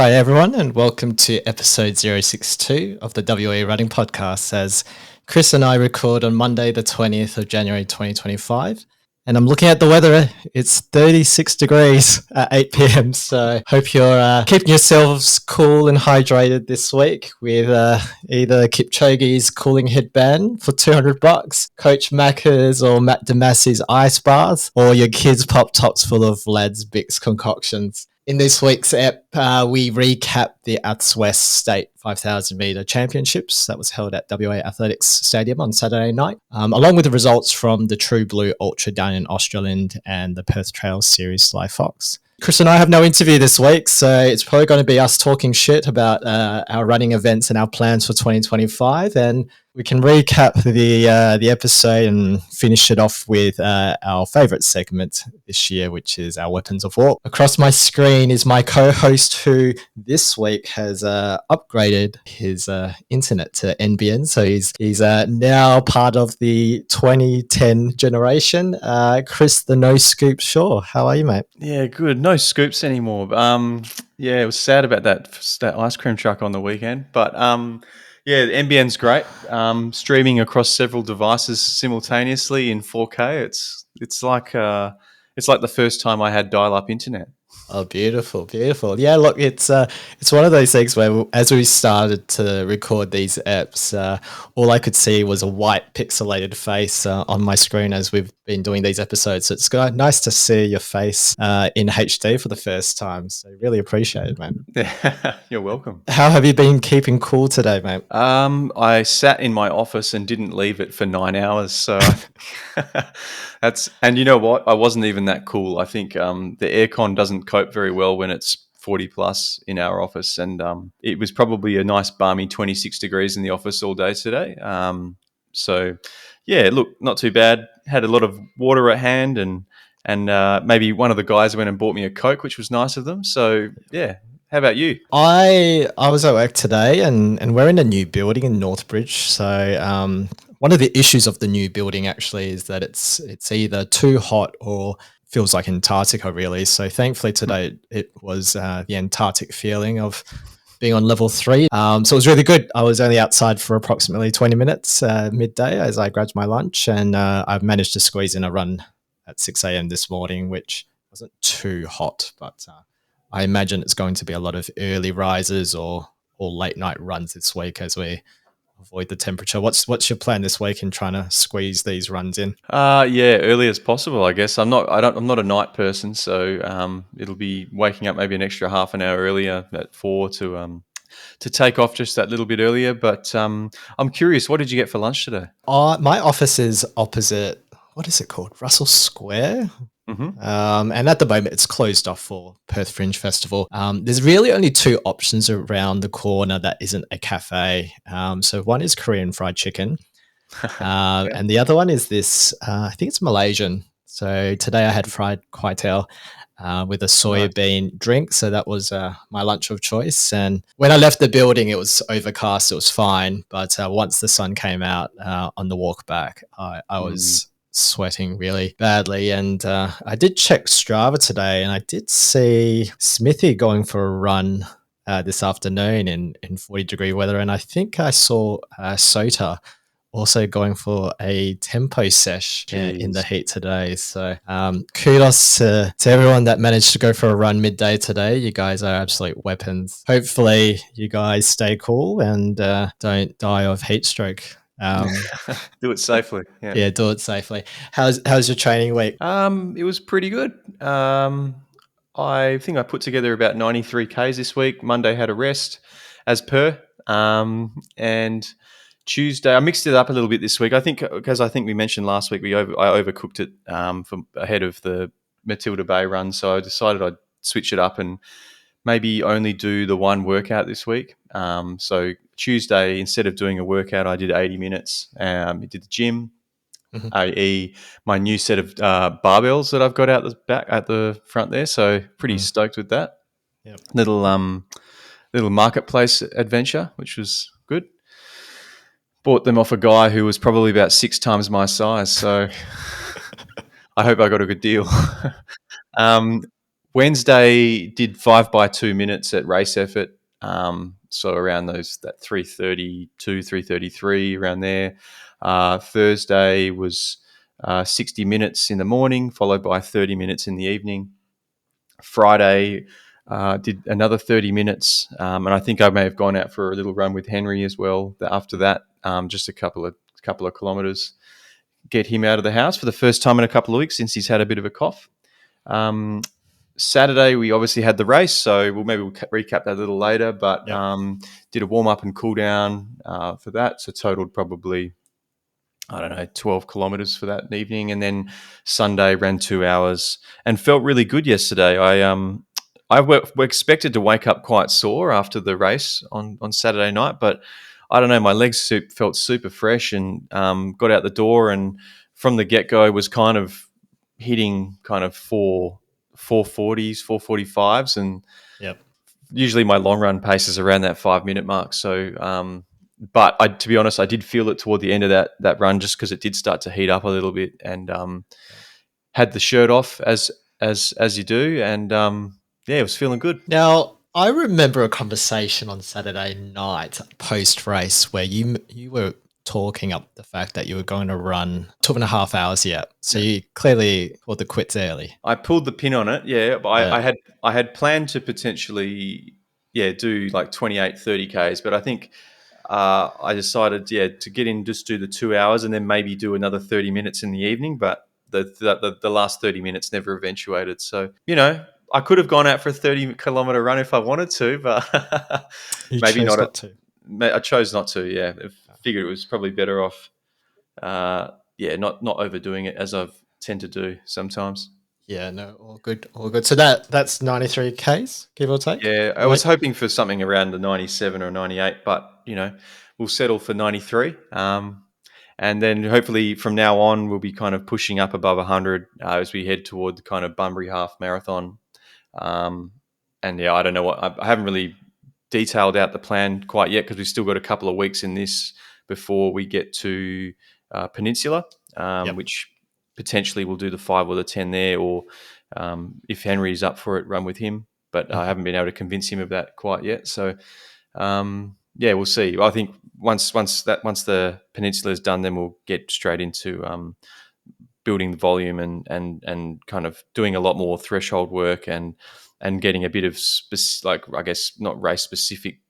Hi everyone and welcome to episode 062 of the WA Running Podcast as Chris and I record on Monday the 20th of January 2025 and I'm looking at the weather. It's 36 degrees at 8 p.m. So hope you're keeping yourselves cool and hydrated this week with either Kipchoge's cooling headband for $200, Coach Macka's or Matt Damassi's ice baths, or your kids' pop tops full of Vlad's Bix concoctions. In this week's ep, we recap the Outs West State 5,000 metre championships that was held at WA Athletics Stadium on Saturday night, along with the results from the True Blue Ultra down in Australand and the Perth Trail Series Sly Fox. Chris and I have no interview this week, so it's probably going to be us talking shit about our running events and our plans for 2025, and we can recap the episode and finish it off with our favourite segment this year, which is our Weapons of War. Across my screen is my co-host who this week has upgraded his internet to NBN, so he's now part of the 2010 generation. Chris, the No Scoop Shaw, how are you, mate? Yeah, good. No scoops anymore. Yeah, it was sad about that ice cream truck on the weekend, but yeah, the NBN's great. Streaming across several devices simultaneously in 4K. It's like the first time I had dial-up internet. Oh, beautiful, beautiful. Yeah, look, it's one of those things where as we started to record these apps, all I could see was a white pixelated face on my screen as we've been doing these episodes. So it's nice to see your face in HD for the first time. So really appreciate it, man. Yeah, you're welcome. How have you been keeping cool today, mate? I sat in my office and didn't leave it for 9 hours. So and you know what? I wasn't even that cool. I think the aircon doesn't cope very well when it's 40 plus in our office, and it was probably a nice balmy 26 degrees in the office all day today. So yeah, look, not too bad. Had a lot of water at hand, and maybe one of the guys went and bought me a Coke, which was nice of them. So yeah. How about you? I was at work today, and we're in a new building in Northbridge. So one of the issues of the new building actually is that it's either too hot or feels like Antarctica, really. So thankfully today it was the Antarctic feeling of being on level 3. So it was really good. I was only outside for approximately 20 minutes midday as I grabbed my lunch, and I've managed to squeeze in a run at 6 a.m. this morning, which wasn't too hot, but I imagine it's going to be a lot of early rises or late night runs this week as we avoid the temperature. What's your plan this week in trying to squeeze these runs in? Yeah, early as possible, I guess. I'm not a night person, so it'll be waking up maybe an extra half an hour earlier at 4 to take off just that little bit earlier. But I'm curious, what did you get for lunch today? My office is opposite, what is it called? Russell Square? Mm-hmm. And at the moment, it's closed off for Perth Fringe Festival. There's really only 2 options around the corner that isn't a cafe. So one is Korean fried chicken, and the other one is this. I think it's Malaysian. So today I had fried kway teow with a soya bean drink. So that was my lunch of choice. And when I left the building, it was overcast. It was fine, but once the sun came out on the walk back, I was sweating really badly, and I did check Strava today, and I did see Smithy going for a run this afternoon in 40-degree weather, and I think I saw Sota also going for a tempo sesh in the heat today. So kudos to everyone that managed to go for a run midday today. You guys are absolute weapons. Hopefully you guys stay cool and don't die of heat stroke. Do it safely. Yeah, do it safely. How's your training week? It was pretty good. I think I put together about 93 Ks this week. Monday had a rest as per. And Tuesday, I mixed it up a little bit this week. I think we mentioned last week I overcooked it for ahead of the Matilda Bay run. So I decided I'd switch it up and maybe only do the one workout this week. So Tuesday, instead of doing a workout, I did 80 minutes. I did the gym, i.e. my new set of barbells that I've got out the back at the front there. So pretty stoked with that. Yep. Little marketplace adventure, which was good. Bought them off a guy who was probably about 6 times my size. So I hope I got a good deal. Wednesday did 5x2 minutes at race effort. So around that 3:32, 3:33 around there. Thursday was 60 minutes in the morning, followed by 30 minutes in the evening. Friday did another 30 minutes, and I think I may have gone out for a little run with Henry as well. After that, just a couple of kilometres, get him out of the house for the first time in a couple of weeks since he's had a bit of a cough. Saturday, we obviously had the race, so we'll recap that a little later, but did a warm-up and cool-down for that, so totaled probably, 12 kilometres for that evening. And then Sunday ran 2 hours and felt really good yesterday. I expected to wake up quite sore after the race on Saturday night, but I don't know, my legs felt super fresh and got out the door, and from the get-go was kind of hitting kind of 440s, 445s, and usually my long run pace is around that 5-minute mark. So, but to be honest, I did feel it toward the end of that run, just because it did start to heat up a little bit, and had the shirt off as you do, and it was feeling good. Now, I remember a conversation on Saturday night post race where you were talking up the fact that you were going to run 2.5 hours yet. So you clearly pulled the quits early. I pulled the pin on it, but I had planned to potentially do like 28, 30 Ks, but I think I decided to get in, just do the 2 hours and then maybe do another 30 minutes in the evening, but the last 30 minutes never eventuated. So, I could have gone out for a 30-kilometre run if I wanted to, but maybe not to. I chose not to. Yeah, I figured it was probably better off. Not overdoing it, as I've tend to do sometimes. Yeah, no, all good. So that's 93 Ks, give or take. Yeah, I was hoping for something around the 97 or 98, but we'll settle for 93. And then hopefully from now on we'll be kind of pushing up above 100 as we head toward the kind of Bunbury half marathon. And I don't know I haven't really detailed out the plan quite yet, because we've still got a couple of weeks in this before we get to Peninsula, which potentially we'll do the 5 or the 10 there, or if Henry's up for it, run with him. But I haven't been able to convince him of that quite yet. So we'll see. I think once the Peninsula is done, then we'll get straight into building the volume and kind of doing a lot more threshold work and getting a bit of I guess not race specific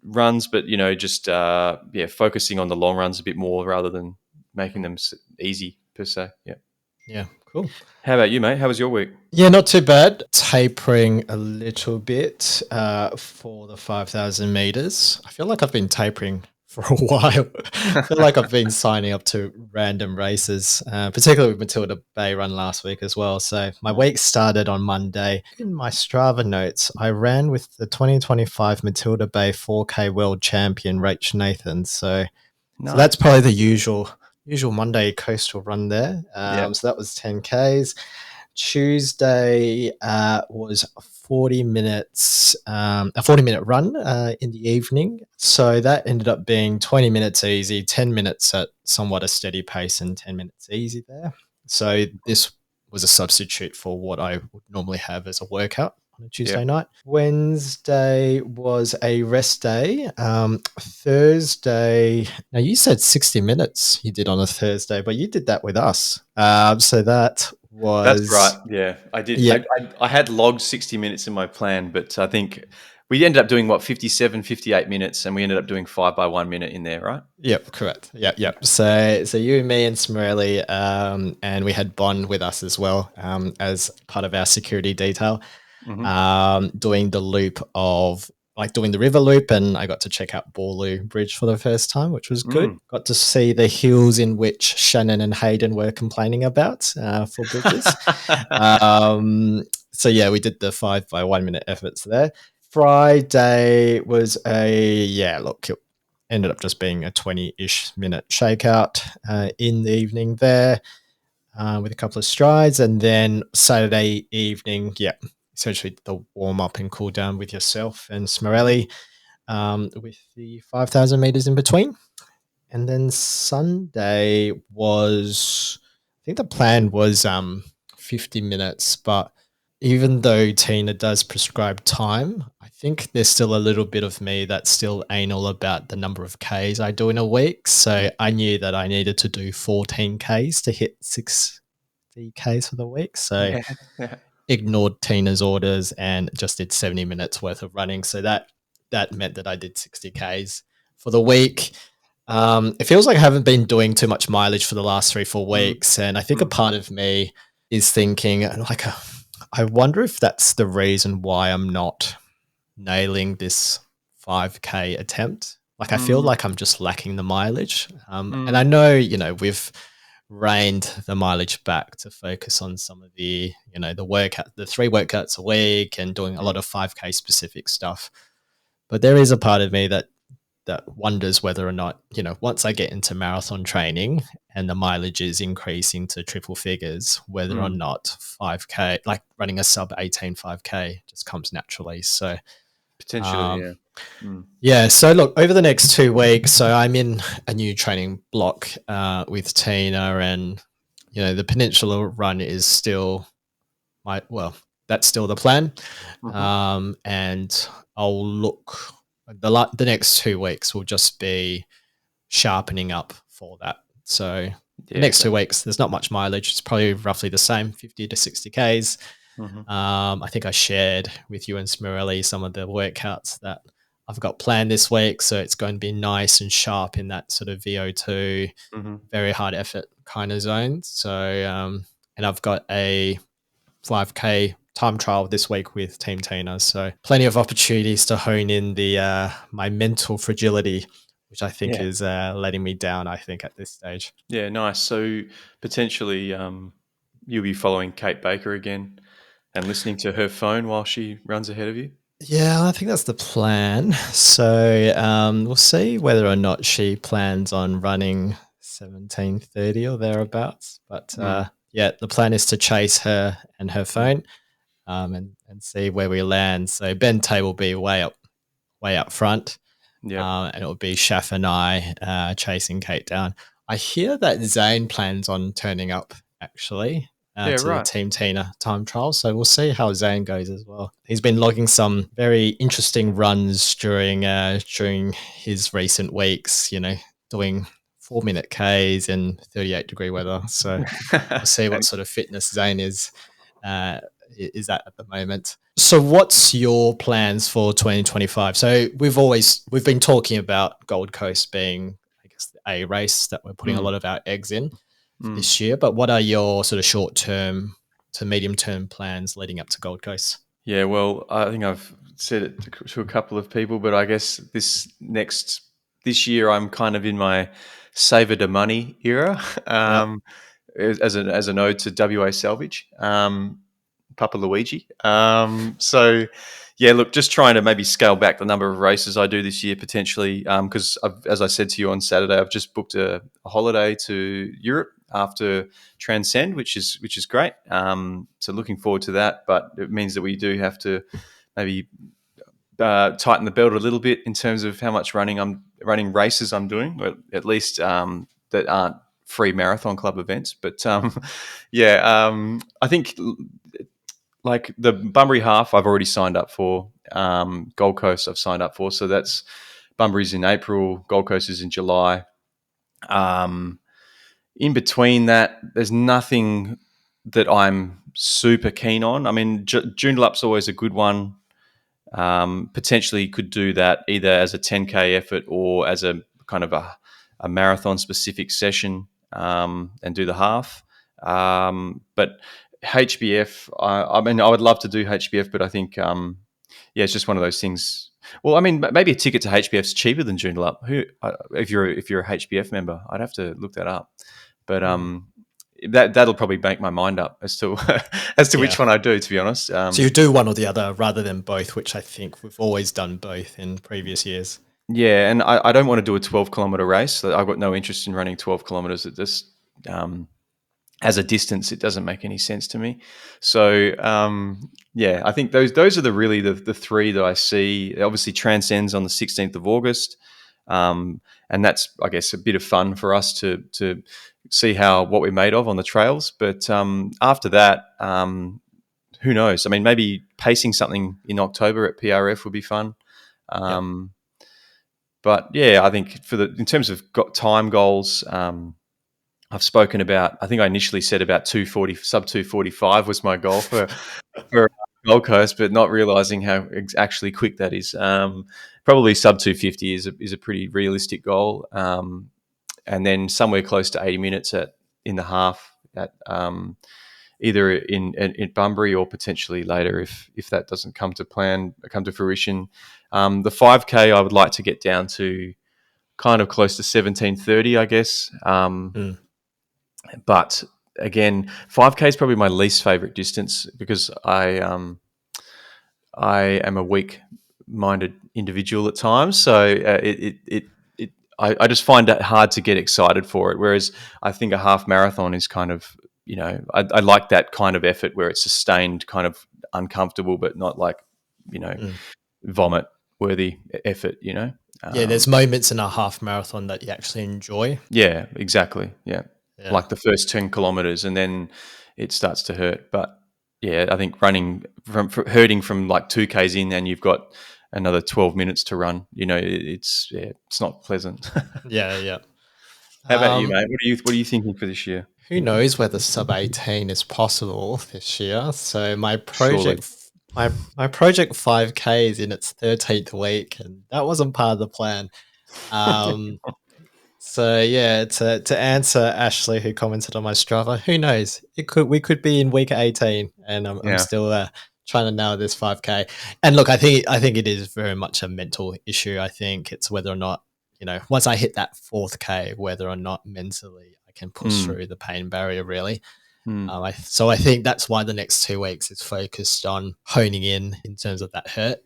runs, but just focusing on the long runs a bit more rather than making them easy per se. Yeah, cool. How about you, mate? How was your week? Yeah, not too bad. Tapering a little bit for the 5,000 meters. I feel like I've been tapering for a while. I feel like I've been signing up to random races, particularly with Matilda Bay run last week as well. So my week started on Monday. In my Strava notes, I ran with the 2025 Matilda Bay 4K world champion, Rach Nathan. So that's probably the usual Monday coastal run there. So that was 10 Ks. Tuesday was 40 minutes, a 40-minute run in the evening. So that ended up being 20 minutes easy, 10 minutes at somewhat a steady pace, and 10 minutes easy there. So this was a substitute for what I would normally have as a workout on a Tuesday night. Wednesday was a rest day. Thursday, now you said 60 minutes you did on a Thursday, but you did that with us. So that was... That's right. Yeah, I did. Yeah. I had logged 60 minutes in my plan, but I think we ended up doing 57, 58 minutes, and we ended up doing 5 by 1 minute in there, right? Yep, correct. Yep. So you, me, and Smirelli, and we had Bond with us as well, as part of our security detail, doing the loop of doing the river loop, and I got to check out Borloo Bridge for the first time, which was good. Got to see the hills in which Shannon and Hayden were complaining about for bridges. So we did the 5 by 1 minute efforts there. Friday was it ended up just being a 20-ish minute shakeout in the evening there with a couple of strides. And then Saturday evening, essentially the warm-up and cool-down with yourself and Smirelli with the 5,000 meters in between. And then Sunday was, I think the plan was 50 minutes, but even though Tina does prescribe time, I think there's still a little bit of me that's still anal about the number of Ks I do in a week. So I knew that I needed to do 14 Ks to hit 60 Ks for the week. So Yeah, yeah. ignored Tina's orders and just did 70 minutes worth of running. So that meant that I did 60 Ks for the week. It feels like I haven't been doing too much mileage for the last 3-4 Mm, weeks. And I think a mm, part of me is thinking, like, I wonder if that's the reason why I'm not nailing this 5K attempt. Like, I feel mm, like I'm just lacking the mileage. And I mm. know, we've reined the mileage back to focus on some of the, the workout, the 3 workouts a week and doing a lot of 5K specific stuff. But there is a part of me that wonders whether or not, once I get into marathon training and the mileage is increasing to triple figures, whether or Mm. not 5K, like running a sub 18 5K just comes naturally. So, Potentially, um, yeah. Mm, yeah. So look, over the next 2 weeks, so I'm in a new training block with Tina, and the Peninsula Run is still that's still the plan. mhm. And I'll look the next 2 weeks will just be sharpening up for that. So the Yeah, next great. 2 weeks, there's not much mileage. It's probably roughly the same, 50 to 60 Ks. Mhm, I think I shared with you and Smirelli some of the workouts that I've got planned this week. So it's going to be nice and sharp in that sort of VO2, mhm. very hard effort kind of zone. So, and I've got a 5K time trial this week with Team Tina. So plenty of opportunities to hone in the my mental fragility, which I think Yeah. is letting me down, I think, at this stage. Yeah, nice. So potentially, you'll be following Kate Baker again and listening to her phone while she runs ahead of you? Yeah, I think that's the plan. So we'll see whether or not she plans on running 17:30 or thereabouts. But Mm. yeah, the plan is to chase her and her phone, and see where we land. So Ben Tay will be way up front. Yep. And it will be Shaf and I chasing Kate down. I hear that Zane plans on turning up actually Yeah, to the right. Team Tina time trial, so we'll see how Zane goes as well. He's been logging some very interesting runs during his recent weeks. Doing 4-minute Ks in 38-degree weather. So we'll see what sort of fitness Zane uh, is at the moment. So what's your plans for 2025? So we've been talking about Gold Coast being, I guess, the A race that we're putting a Mm, lot of our eggs in for mm. this year. But what are your sort of short term to medium term plans leading up to Gold Coast? Yeah, well, I think I've said it to a couple of people, but I guess this year I'm kind of in my saver the money era, Yep. as an ode to WA Salvage, Papa Luigi. So yeah, look, just trying to maybe scale back the number of races I do this year potentially, because as I said to you on Saturday, I've just booked a holiday to Europe after Transcend, which is great. So looking forward to that, but it means that we do have to maybe tighten the belt a little bit in terms of how much running races I'm doing, or at least that aren't free marathon club events. But yeah, I think like the Bunbury half I've already signed up for. Gold Coast I've signed up for, so that's Bunbury's in April, Gold Coast is in July. Um, in between that, there's nothing that I'm super keen on. I mean, Joondalup's always a good one. Potentially could do that either as a 10K effort or as a kind of a marathon specific session, and do the half. But HBF, I mean, I would love to do HBF, but I think, yeah, it's just one of those things. Well, I mean, maybe a ticket to HBF's cheaper than Joondalup. If you're a HBF member, I'd have to look that up. But Mm. that'll probably make my mind up as to as to Yeah. which one I do. To be honest, So you do one or the other rather than both, which I think we've always done both in previous years. yeah, and I don't want to do a 12-kilometer race. I've got no interest in running 12 kilometers. It just as a distance, it doesn't make any sense to me. So yeah, I think those are the three that I see. It obviously transcends on the 16th of August, and that's, I guess, a bit of fun for us to see what we're made of on the trails. But after that, who knows? I mean, maybe pacing something in October at PRF would be fun. But yeah, I think in terms of time goals, I've spoken about. I think I initially said about 240, sub 245 was my goal for Gold Coast, but not realizing how actually quick that is. Probably sub 250 is a pretty realistic goal, and then somewhere close to 80 minutes in the half at either in Bunbury or potentially later if that doesn't come to fruition. The 5K I would like to get down to kind of close to 17:30, I guess. But again, 5K is probably my least favorite distance because I am a weak-minded individual at times, so I just find it hard to get excited for it. Whereas I think a half marathon is kind of, I like that kind of effort where it's sustained, kind of uncomfortable, but not like, vomit-worthy effort. Yeah, there's moments in a half marathon that you actually enjoy. Yeah, exactly. Yeah. Like the first 10 kilometers, and then it starts to hurt. But yeah, I think hurting from like 2Ks in, and you've got another 12 minutes to run. It's not pleasant. Yeah. How about you, mate? What are you thinking for this year? Who knows whether sub 18 is possible this year? So my Surely. project, my project 5K is in its 13th week, and that wasn't part of the plan. So yeah, to answer Ashley, who commented on my Strava, who knows? We could be in week 18, and I'm still trying to nail this 5K. And look, I think it is very much a mental issue. I think it's whether or not, once I hit that 4th K, whether or not mentally I can push through the pain barrier. Really. So I think that's why the next 2 weeks is focused on honing in terms of that hurt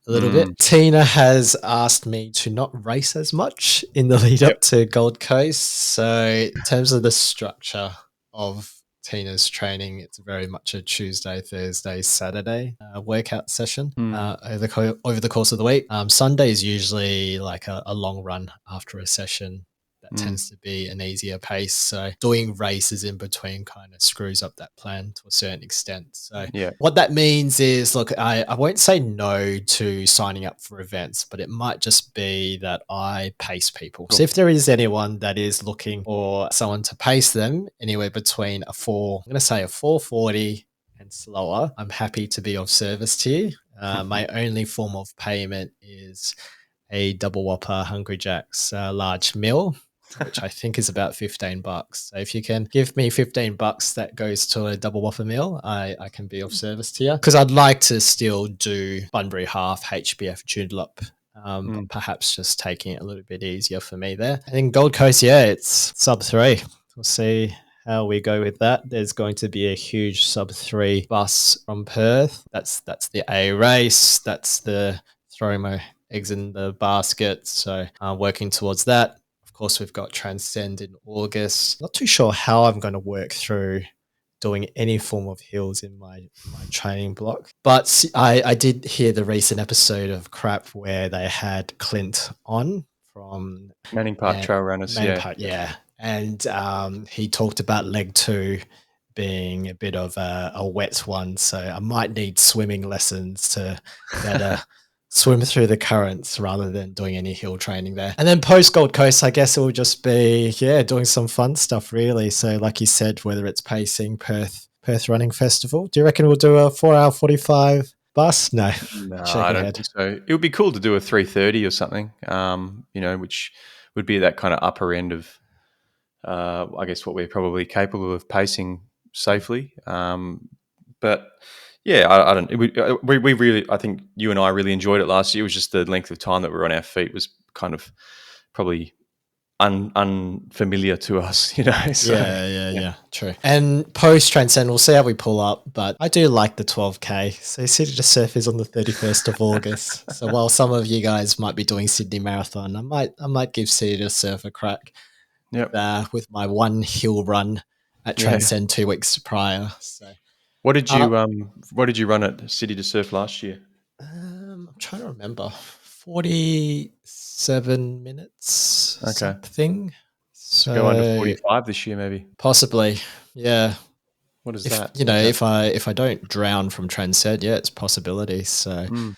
a little bit. Tina has asked me to not race as much in the lead up to Gold Coast. So in terms of the structure of Tina's training, it's very much a Tuesday, Thursday, Saturday workout session over the course of the week. Sunday is usually like a long run after a session. That tends to be an easier pace. So doing races in between kind of screws up that plan to a certain extent. So what that means is, look, I won't say no to signing up for events, but it might just be that I pace people. Cool. So if there is anyone that is looking for someone to pace them anywhere between I'm going to say a 440 and slower, I'm happy to be of service to you. My only form of payment is a double whopper Hungry Jack's large meal, which I think is about $15. So if you can give me $15 that goes to a double whopper meal, I can be of service to you. Because I'd like to still do Bunbury half, HBF Joondalup, but perhaps just taking it a little bit easier for me there. And in Gold Coast, it's sub 3. We'll see how we go with that. There's going to be a huge sub 3 bus from Perth. That's the A race. That's the throwing my eggs in the basket. So working towards that. Of course, we've got Transcend in August. Not too sure how I'm going to work through doing any form of hills in my training block. But I did hear the recent episode of Crap where they had Clint on from Manning Park Trail Runners. And he talked about leg 2 being a bit of a wet one. So I might need swimming lessons to better swim through the currents rather than doing any hill training there. And then post Gold Coast, I guess it will just be, doing some fun stuff really. So like you said, whether it's pacing, Perth Running Festival. Do you reckon we'll do a 4-hour 45 bus? No, I don't think so. It would be cool to do a 3:30 or something, which would be that kind of upper end of, I guess, what we're probably capable of pacing safely. But yeah, I don't. We really, I think you and I really enjoyed it last year. It was just the length of time that we were on our feet was kind of probably unfamiliar to us, So, yeah, true. And post Transcend, we'll see how we pull up. But I do like the 12K. So City to Surf is on the 31st of August. So while some of you guys might be doing Sydney Marathon, I might give City to Surf a crack. With my one hill run at Transcend 2 weeks prior. So, what did you run at City to Surf last year? I'm trying to remember. 47 minutes, something. So go under 45 this year, maybe. Possibly, yeah. What is If that? you know, if I don't drown from Transcend, yeah, it's a possibility. So, Mm.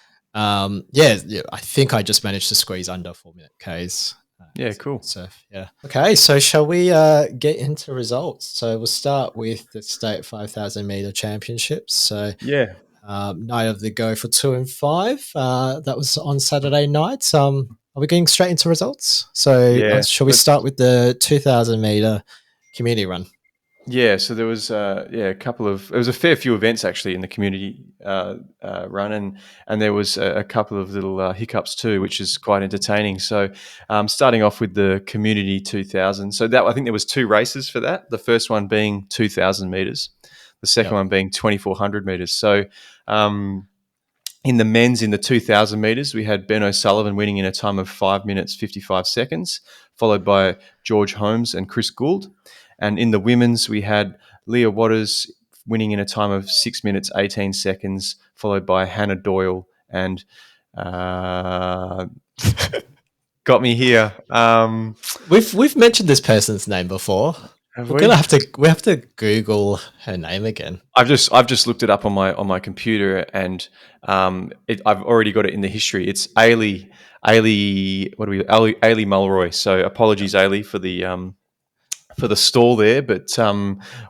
yeah, I think I just managed to squeeze under 4 minute Ks. Yeah, cool. Surf, yeah. Okay, so shall we get into results? So we'll start with the state 5,000 meter championships. So Yeah. night of the go for 2 and 5. That was on Saturday night. Are we getting straight into results? So Yeah. shall we start with the 2,000 meter community run? Yeah, so there was a couple of there was a fair few events actually in the community run, and there was a couple of little hiccups too, which is quite entertaining. So starting off with the community 2000, so that I think there was two races for that. The first one being 2,000 meters, the second Yep. one being 2,400 meters. So in the men's, in the 2,000 meters, we had Ben O'Sullivan winning in a time of 5 minutes 55 seconds, followed by George Holmes and Chris Gould. And in the women's, we had Leah Waters winning in a time of 6 minutes 18 seconds, followed by Hannah Doyle and got me here. We've mentioned this person's name before. Have We're gonna we? have to Google her name again. I've just looked it up on my computer, and I've already got it in the history. It's Ailey. What do we? Ailey Mulroy. So apologies, Ailey, for the stall there, but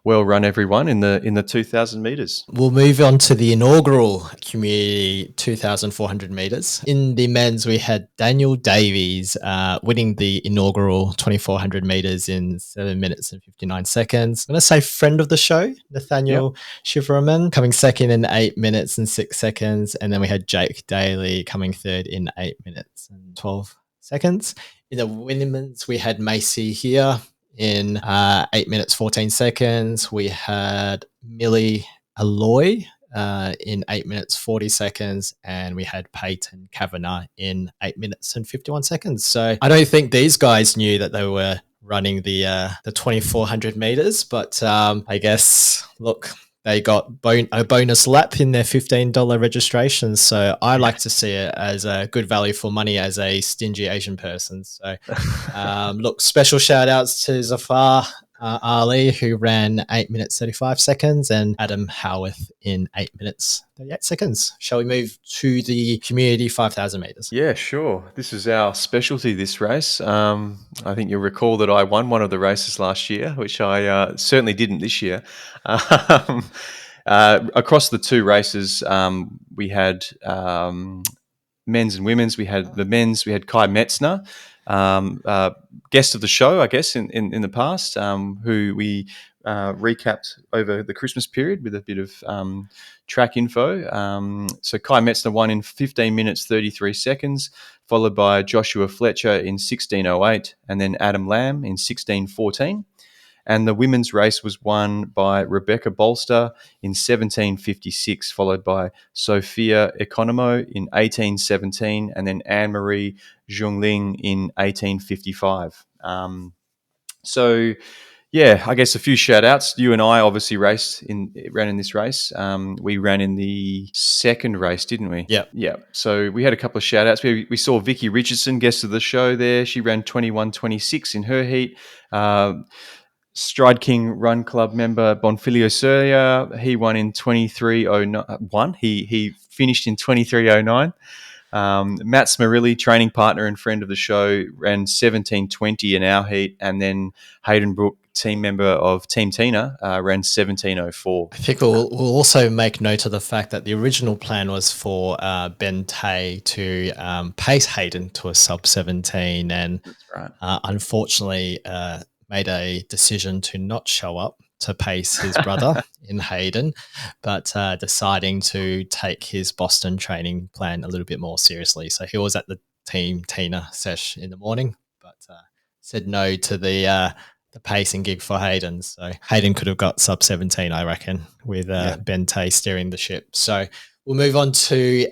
well run, everyone, in the 2,000 meters. We'll move on to the inaugural community 2,400 meters. In the men's, we had Daniel Davies winning the inaugural 2,400 meters in 7 minutes and 59 seconds. I'm going to say friend of the show, Yep. Nathaniel Shiveraman, coming second in 8 minutes and 6 seconds. And then we had Jake Daly coming third in 8 minutes and 12 seconds. In the women's, we had Macy here in 8 minutes 14 seconds. We had Millie Aloy in 8 minutes 40 seconds, and we had Peyton Kavanagh in 8 minutes and 51 seconds. So I don't think these guys knew that they were running the 2,400 meters, but I guess look, they got a bonus lap in their $15 registration. So I like to see it as a good value for money as a stingy Asian person. So look, special shout outs to Zafar Ali, who ran 8 minutes 35 seconds, and Adam Howarth in 8 minutes 38 seconds. Shall we move to the community 5,000 meters? Yeah, sure. This is our specialty, this race. I think you'll recall that I won one of the races last year, which I certainly didn't this year. Across the two races, we had men's and women's. We had the men's, we had Kai Metzner, guest of the show, I guess, in the past, who we recapped over the Christmas period with a bit of track info. So Kai Metzner won in 15 minutes 33 seconds, followed by Joshua Fletcher in 16:08, and then Adam Lamb in 16:14. And the women's race was won by Rebecca Bolster in 17:56, followed by Sophia Economo in 18:17, and then Anne-Marie Zhongling in 18:55. So, yeah, I guess a few shout outs. You and I obviously ran in this race. We ran in the second race, didn't we? Yeah. Yeah. So we had a couple of shout outs. We saw Vicky Richardson, guest of the show there. She ran 21:26 in her heat. Stride King Run Club member Bonfilio Surya, he won in 23:09. He finished in 23:09. Matt Smarilli, training partner and friend of the show, ran 17:20 in our heat, and then Hayden Brook, team member of Team Tina, ran 17:04. I think we'll also make note of the fact that the original plan was for Ben Tay to pace Hayden to a sub 17, and That's right. Unfortunately made a decision to not show up to pace his brother in Hayden, but deciding to take his Boston training plan a little bit more seriously. So he was at the Team Tina sesh in the morning, but said no to the pacing gig for Hayden. So Hayden could have got sub 17, I reckon, with Ben Tay steering the ship. So we'll move on to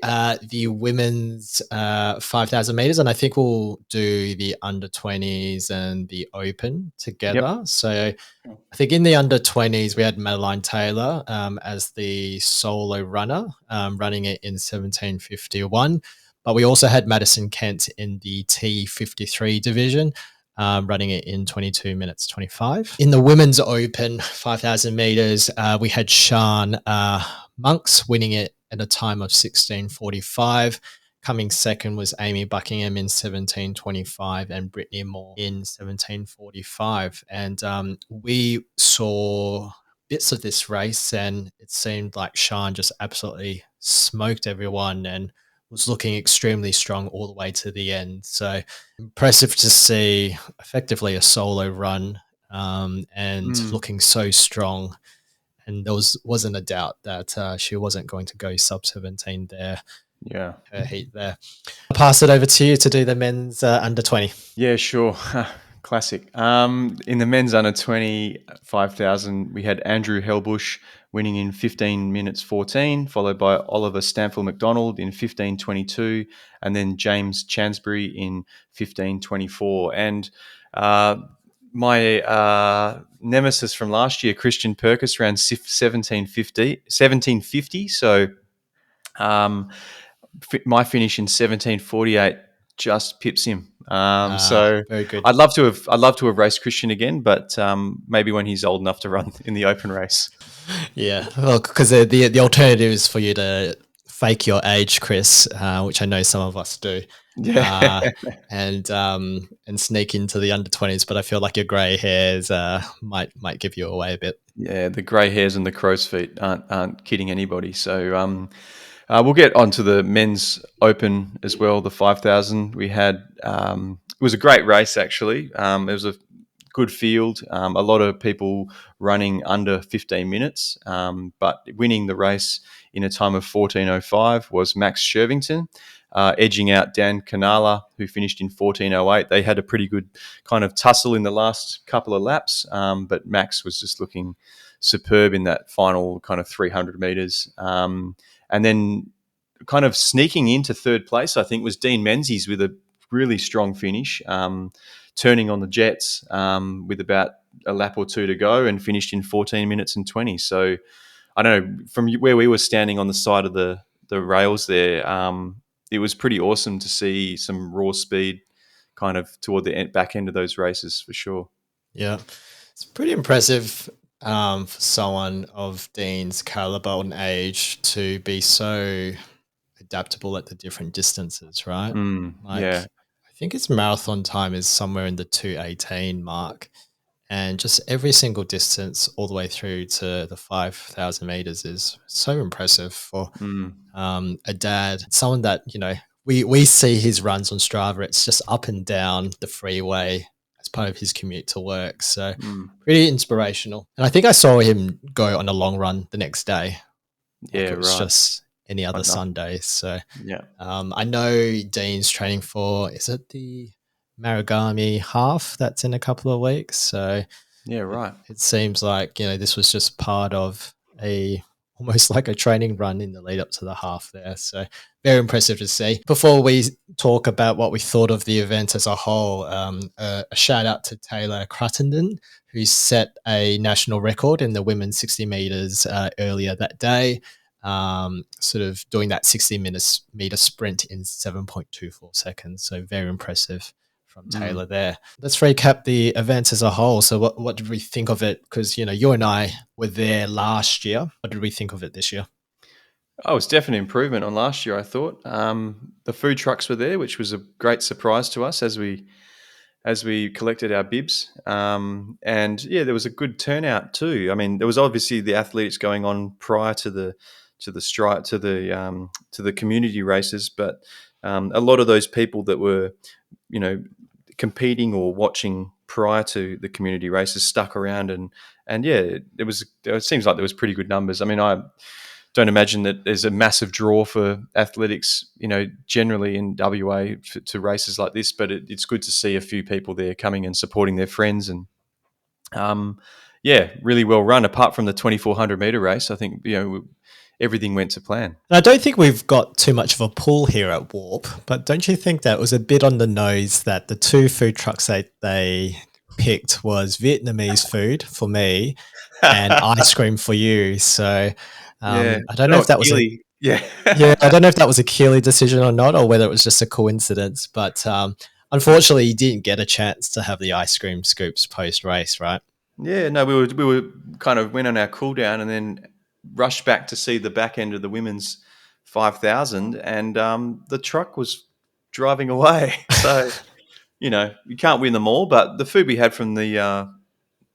the women's 5,000 meters, and I think we'll do the under 20s and the open together. Yep. So I think in the under 20s, we had Madeline Taylor as the solo runner, running it in 17:51. But we also had Madison Kent in the T53 division, running it in 22 minutes 25. In the women's open 5,000 meters, we had Sian Munks winning it at a time of 16:45. Coming second was Amy Buckingham in 17:25 and Brittany Moore in 17:45. And we saw bits of this race, and it seemed like Sian just absolutely smoked everyone and was looking extremely strong all the way to the end. So impressive to see effectively a solo run and looking so strong. And there wasn't a doubt that she wasn't going to go sub 17 there. Yeah. Her heat there. I'll pass it over to you to do the men's under 20. Yeah, sure. Classic. In the men's under 20 5,000, we had Andrew Hellbush winning in 15 minutes 14, followed by Oliver Stanfield McDonald in 15:22, and then James Chansbury in 15:24. And my nemesis from last year, Christian Perkis, ran 17:50. So my finish in 17:48 just pips him. So very good. I'd love to have raced Christian again, but maybe when he's old enough to run in the open race. Yeah, well, because the alternative is for you to fake your age, Chris, which I know some of us do. Yeah. And sneak into the under 20s, but I feel like your grey hairs might give you away a bit. Yeah, the grey hairs and the crow's feet aren't kidding anybody. So we'll get onto the men's open as well. The 5,000 we had, it was a great race actually. It was a good field. A lot of people running under 15 minutes, but winning the race in a time of 14:05 was Max Shervington, edging out Dan Canala, who finished in 14:08. They had a pretty good kind of tussle in the last couple of laps, but Max was just looking superb in that final kind of 300 meters. And then kind of sneaking into third place, I think, was Dean Menzies with a really strong finish, turning on the jets with about a lap or two to go and finished in 14 minutes and 20. So I don't know, from where we were standing on the side of the rails there, it was pretty awesome to see some raw speed kind of toward the back end of those races for sure. Yeah, it's pretty impressive for someone of Dean's caliber and age to be so adaptable at the different distances, right? Yeah. I think his marathon time is somewhere in the 2:18 mark, and just every single distance all the way through to the 5,000 meters is so impressive for a dad, someone that, you know, we see his runs on Strava. It's just up and down the freeway as part of his commute to work. So pretty inspirational. And I think I saw him go on a long run the next day. Yeah, it was right. just any other Sunday. So yeah, I know Dean's training for, is it the Maragami half that's in a couple of weeks? So yeah, right. It seems like, you know, this was just part of almost like a training run in the lead up to the half there. So very impressive to see. Before we talk about what we thought of the event as a whole, a shout out to Taylor Cruttenden, who set a national record in the women's 60 meters earlier that day, sort of doing that 60 meter sprint in 7.24 seconds. So very impressive from Taylor there. Let's recap the event as a whole. So what did we think of it? Because, you know, you and I were there last year. What did we think of it this year? Oh, it's definitely an improvement on last year, I thought. The food trucks were there, which was a great surprise to us as we collected our bibs. And yeah, there was a good turnout too. I mean, there was obviously the athletics going on prior to the community races, but a lot of those people that were, you know, competing or watching prior to the community races stuck around, and yeah, it seems like there was pretty good numbers. I mean, I don't imagine that there's a massive draw for athletics, you know, generally in WA to races like this, but it's good to see a few people there coming and supporting their friends, and yeah, really well run. Apart from the 2,400 meter race, I think, you know, everything went to plan. I don't think we've got too much of a pull here at Warp, but don't you think that was a bit on the nose that the two food trucks that they picked was Vietnamese food for me and ice cream for you? So I don't know if that was I don't know if that was a Keely decision or not, or whether it was just a coincidence. But unfortunately, you didn't get a chance to have the ice cream scoops post race, right? Yeah, no, we were kind of went on our cool down and then rushed back to see the back end of the women's 5,000, and the truck was driving away. So you can't win them all, but the food we had from the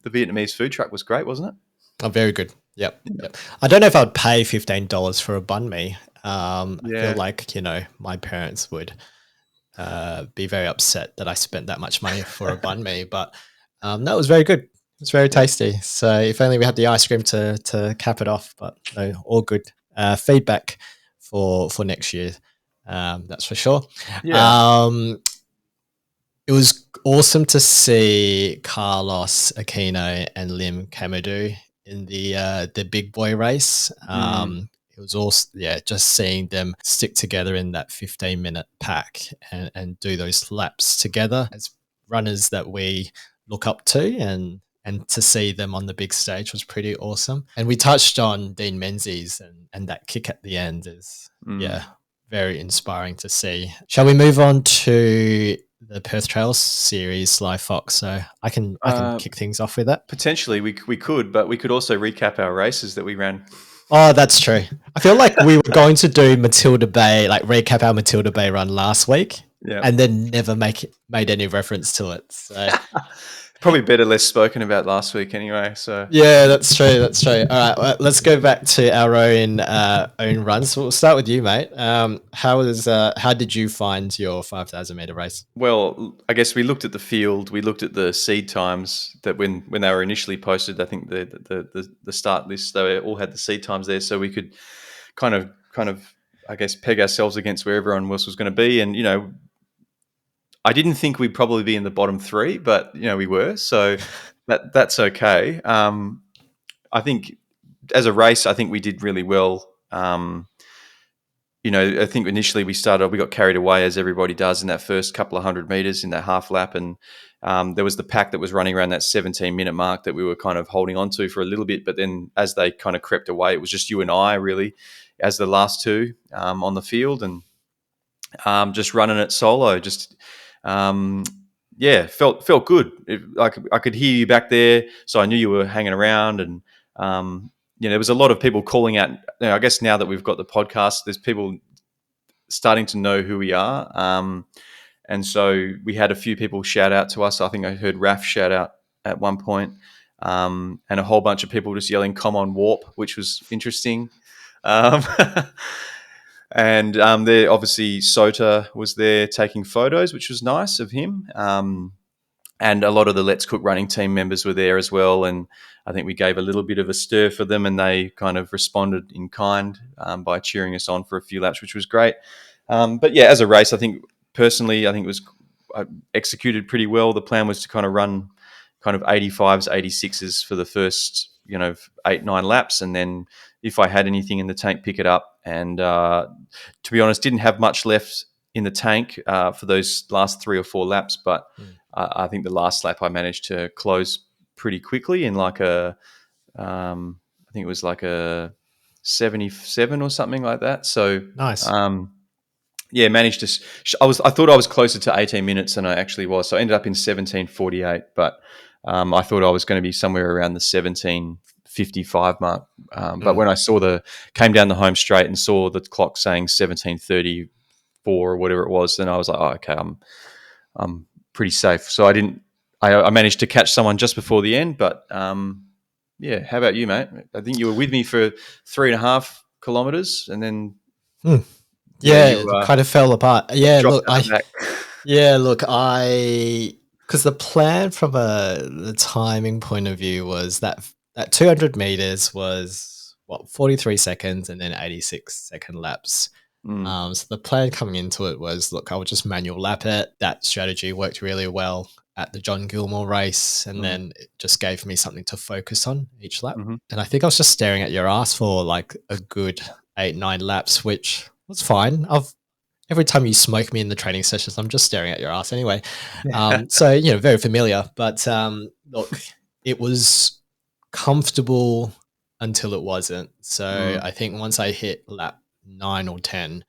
Vietnamese food truck was great, wasn't it? Oh, very good. Yep. Yeah. Yep. I don't know if I'd pay $15 for a bun me. I feel Yeah. like, my parents would be very upset that I spent that much money for a bun me, but that was very good. It was very tasty. So if only we had the ice cream to cap it off, but no, all good. Feedback for next year. That's for sure. Yeah. It was awesome to see Carlos Aquino and Lim Kamadu in the big boy race. It was also, just seeing them stick together in that 15-minute pack and do those laps together as runners that we look up to, and to see them on the big stage was pretty awesome. And we touched on Dean Menzies, and that kick at the end is, very inspiring to see. Shall we move on to the Perth Trails series, Live Fox? So I can kick things off with that. Potentially, we could, but we could also recap our races that we ran. Oh, that's true. I feel like we were going to do Matilda Bay, like recap our Matilda Bay run last week, and then never made any reference to it. So probably better less spoken about last week anyway. So yeah, that's true. That's true. All right, let's go back to our own runs. So we'll start with you, mate. How did you find your 5,000 meter race? Well, I guess we looked at the field. We looked at the seed times that when they were initially posted. I think the start list, they all had the seed times there, so we could kind of I guess peg ourselves against where everyone else was going to be. And I didn't think we'd probably be in the bottom three, but we were, so that's okay. I think as a race, I think we did really well. I think initially we got carried away, as everybody does, in that first couple of 100 meters in that half lap, and there was the pack that was running around that 17-minute mark that we were kind of holding on to for a little bit. But then as they kind of crept away, it was just you and I really as the last two on the field, and just running it solo. Just felt good. I could hear you back there, so I knew you were hanging around, and there was a lot of people calling out. I guess now that we've got the podcast, there's people starting to know who we are, and so we had a few people shout out to us. I think I heard Raf shout out at one point, and a whole bunch of people just yelling "Come on, Warp," which was interesting. And there, obviously, Sota was there taking photos, which was nice of him. And a lot of the Let's Cook running team members were there as well. And I think we gave a little bit of a stir for them, and they kind of responded in kind by cheering us on for a few laps, which was great. But yeah, as a race, I think personally, it was executed pretty well. The plan was to kind of run kind of 85s, 86s for the first, 8-9 laps. And then if I had anything in the tank, pick it up. And to be honest, didn't have much left in the tank for those last 3 or 4 laps. But I think the last lap I managed to close pretty quickly in I think it was like a 77 or something like that. So nice. Managed to. I thought I was closer to 18 minutes than I actually was. So I ended up in 17:48, but I thought I was going to be somewhere around the 17:55 mark. But when I came down the home straight and saw the clock saying 17:34 or whatever it was, then I was like, oh, okay, I'm pretty safe. So I managed to catch someone just before the end, but how about you, mate? I think you were with me for 3.5 kilometers, and then it kind of fell apart. Because the plan from the timing point of view was that 200 meters was 43 seconds and then 86-second laps. So the plan coming into it was, I'll just manual lap it. That strategy worked really well at the John Gilmore race, and then it just gave me something to focus on each lap. And I think I was just staring at your ass for like a good 8-9 laps, which was fine. Every time you smoke me in the training sessions, I'm just staring at your ass anyway. So, very familiar. But it was comfortable until it wasn't. So I think once I hit lap 9 or 10,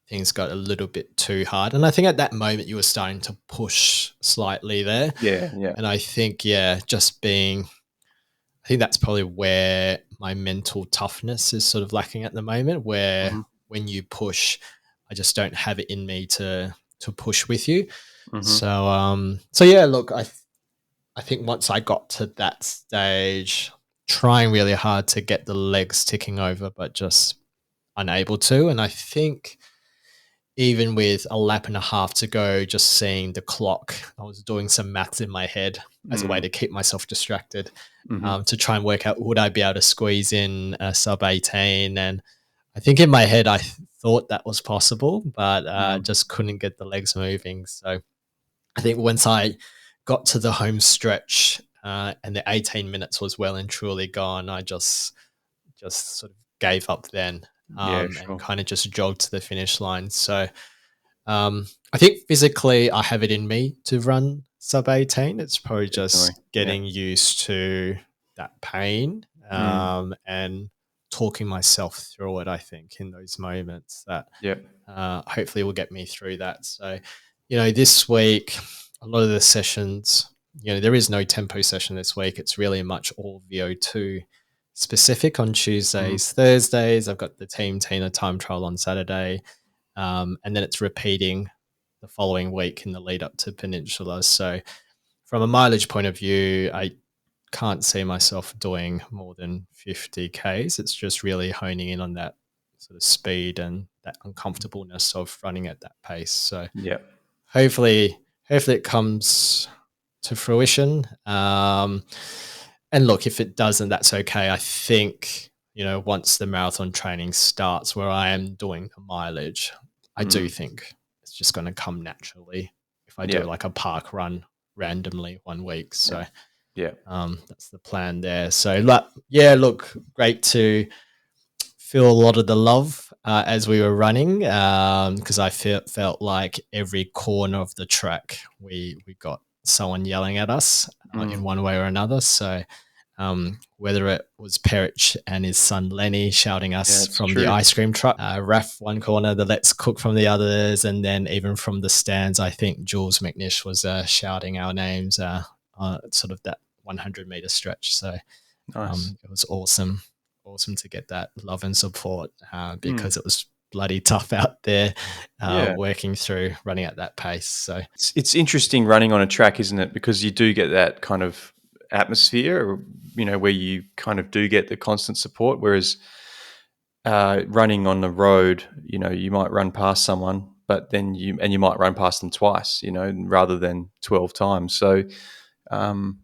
things got a little bit too hard. And I think at that moment you were starting to push slightly there. Yeah, yeah. And I think, just being, I think that's probably where my mental toughness is sort of lacking at the moment, where Mm-hmm. when you push, I just don't have it in me to push with you. Mm-hmm. So yeah, look, I think once I got to that stage, trying really hard to get the legs ticking over, but just unable to. And I think even with a lap and a half to go, just seeing the clock, I was doing some maths in my head as a way to keep myself distracted, Mm-hmm. to try and work out would I be able to squeeze in a sub 18. And I think in my head, I thought that was possible, but just couldn't get the legs moving. So I think once I got to the home stretch and the 18 minutes was well and truly gone, I just sort of gave up then, Yeah, and sure. kind of just jogged to the finish line. So I think physically I have it in me to run sub 18. It's probably Definitely. just getting used to that pain, Mm. and talking myself through it, I think, in those moments that Yep. hopefully will get me through that. So, this week, a lot of the sessions, there is no tempo session this week. It's really much all VO2 specific on Mm. Tuesdays, Thursdays. I've got the Team Tina time trial on Saturday. And then it's repeating the following week in the lead up to Peninsula. So, from a mileage point of view, I can't see myself doing more than 50 Ks. It's just really honing in on that sort of speed and that uncomfortableness of running at that pace. So, Yep. hopefully it comes to fruition. And look, if it doesn't, that's okay. I think, once the marathon training starts where I am doing the mileage, I do Mm. think it's just going to come naturally if I do Yep. like a park run randomly one week. Yep. So Yep. that's the plan there. So, look, great to feel a lot of the love as we were running, because I felt like every corner of the track we got someone yelling at us in Mm. one way or another. So whether it was Perich and his son Lenny shouting Yeah, us it's from the true. ice cream truck, Raf one corner, the Let's Cook from the others, and then even from the stands, I think Jules McNish was shouting our names, sort of that 100-meter stretch. So Nice. it was awesome to get that love and support, Mm. because it was bloody tough out there, Yeah. working through running at that pace. So It's interesting running on a track, isn't it? Because you do get that kind of atmosphere, where you kind of do get the constant support. Whereas running on the road, you might run past someone, but then you might run past them twice, rather than 12 times. So um,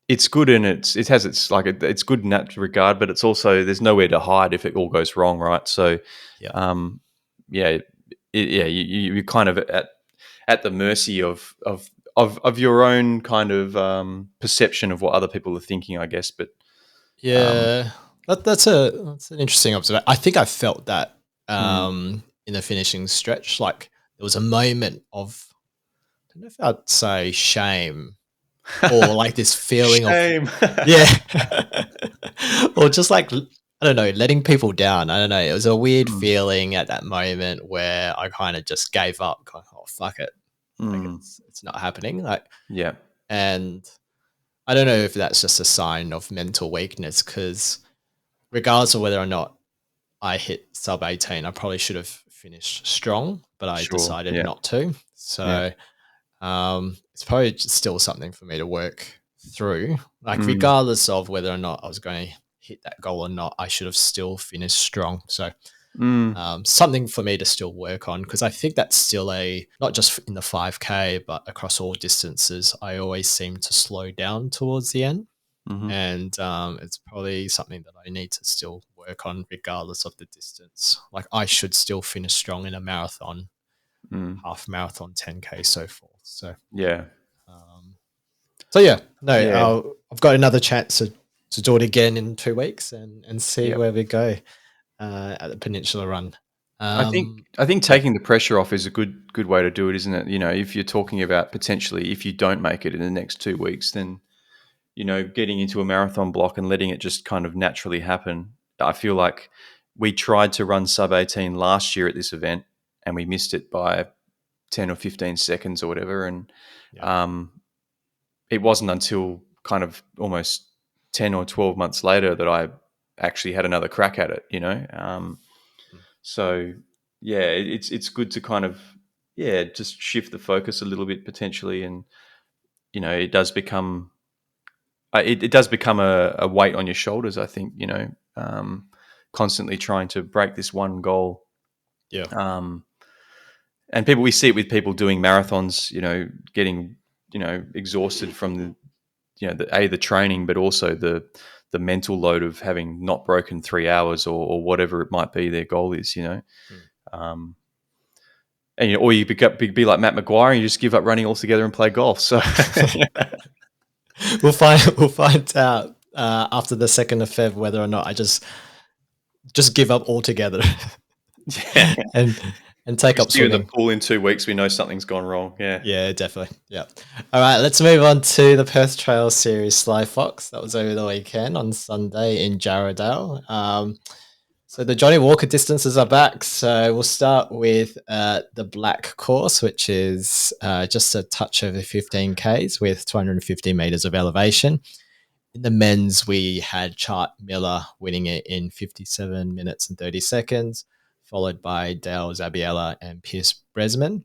it's good, and it has it's good in that regard, but it's also there's nowhere to hide if it all goes wrong, right? So yeah, um, yeah, you're kind of at the mercy of your own kind of perception of what other people are thinking, I guess. But um, yeah, that's an interesting observation. I think I felt that mm. in the finishing stretch. Like there was a moment of, I don't know if I'd say shame, or like this feeling of, Shame. yeah, or just like, I don't know, letting people down. I don't know. It was a weird Mm, feeling at that moment where I kind of just gave up. Going, oh fuck it, like mm, it's not happening. Like, yeah. and I don't know if that's just a sign of mental weakness, because regardless of whether or not I hit sub 18, I probably should have finished strong, but I Sure. decided Yeah. not to. Yeah. So it's probably still something for me to work through. Like, Mm, regardless of whether or not I was going to hit that goal or not, I should have still finished strong. So mm, something for me to still work on, because I think that's still not just in the 5K, but across all distances, I always seem to slow down towards the end. hmm. And it's probably something that I need to still work on regardless of the distance. Like, I should still finish strong in a marathon, Mm, half marathon, 10K, so forth. So yeah. um, yeah, no, Yeah. I've got another chance to do it again in 2 weeks and see Yep. where we go at the Peninsula Run. I think Um, I think yeah, taking the pressure off is a good way to do it, isn't it? If you're talking about potentially if you don't make it in the next 2 weeks, then getting into a marathon block and letting it just kind of naturally happen. I feel like we tried to run sub 18 last year at this event, and we missed it by 10 or 15 seconds or whatever. And it wasn't until kind of almost 10 or 12 months later that I actually had another crack at it, So yeah, it's good to kind of just shift the focus a little bit potentially, and it does become it does become a weight on your shoulders. I think constantly trying to break this one goal. Yeah. And we see it with people doing marathons, getting exhausted from the training, but also the mental load of having not broken 3 hours or whatever it might be their goal is, and or you be like Matt Maguire and you just give up running altogether and play golf. So we'll find out after the 2nd of Feb whether or not I just give up altogether. Yeah. and take up swimming. In the pool in 2 weeks, we know something's gone wrong. Yeah, definitely. Yeah. All right, let's move on to the Perth Trail Series Sly Fox. That was over the weekend on Sunday in Jarrahdale. So the Johnny Walker distances are back. So we'll start with the black course, which is just a touch over 15 Ks with 250 meters of elevation. In the men's, we had Chart Miller winning it in 57 minutes and 30 seconds, followed by Dale Zabiela and Pierce Bresman.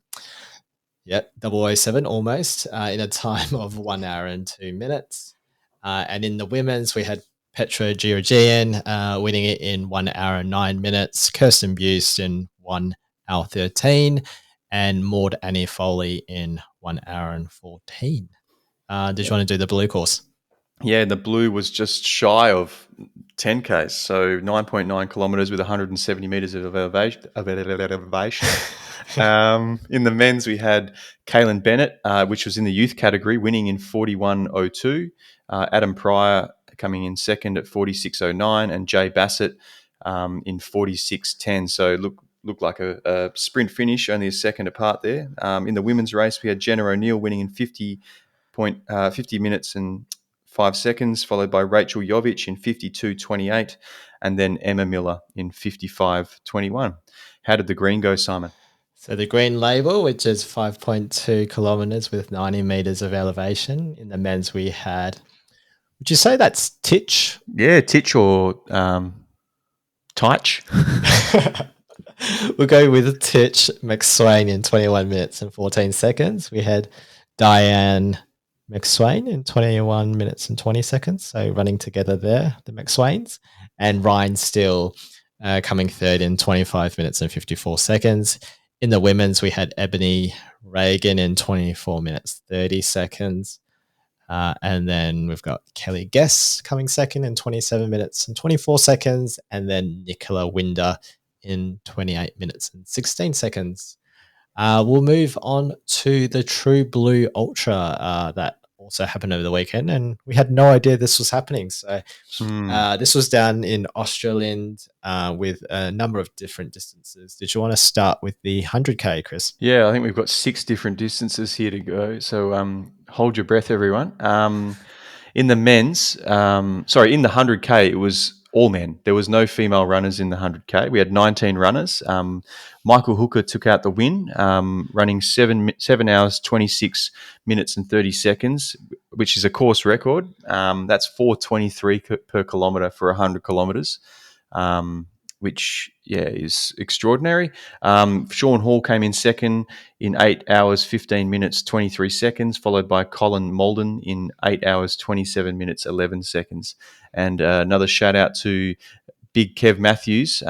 Yep, 007 almost, in a time of 1 hour and 2 minutes. And in the women's, we had Petra Georgian winning it in 1 hour and 9 minutes, Kirsten Bust in 1 hour 13, and Maud Annie Foley in 1 hour and 14. Did you want to do the blue course? Yeah, the blue was just shy of 10Ks, so 9.9 kilometres with 170 metres of elevation. In the men's, we had Kaylin Bennett, which was in the youth category, winning in 41.02. Adam Pryor coming in second at 46.09, and Jay Bassett in 46.10. So looked like a sprint finish, only a second apart there. In the women's race, we had Jenna O'Neill winning in 50 minutes and 5 seconds, followed by Rachel Jovic in 52.28, and then Emma Miller in 55.21. How did the green go, Simon? So the green label, which is 5.2 kilometers with 90 meters of elevation. In the men's, we had, would you say that's Titch? Yeah, Titch or Teich. We'll go with Titch McSwain in 21 minutes and 14 seconds. We had Diane McSwain in 21 minutes and 20 seconds. So running together there, the McSwains. And Ryan Steele coming third in 25 minutes and 54 seconds. In the women's, we had Ebony Reagan in 24 minutes, 30 seconds. And then we've got Kelly Guess coming second in 27 minutes and 24 seconds. And then Nicola Winder in 28 minutes and 16 seconds. We'll move on to the True Blue Ultra that also happened over the weekend, and we had no idea this was happening. So this was down in Australand with a number of different distances. Did you want to start with the 100K, Chris? Yeah, I think we've got 6 different distances here to go. So hold your breath, everyone. In the men's, in the 100K, it was all men. There was no female runners in the 100K. We had 19 runners. Michael Hooker took out the win, running 7 hours, 26 minutes and 30 seconds, which is a course record. That's 4:23 per kilometre for 100 kilometres, which, is extraordinary. Sean Hall came in second in 8 hours, 15 minutes, 23 seconds, followed by Colin Malden in 8 hours, 27 minutes, 11 seconds. And another shout out to Big Kev Matthews,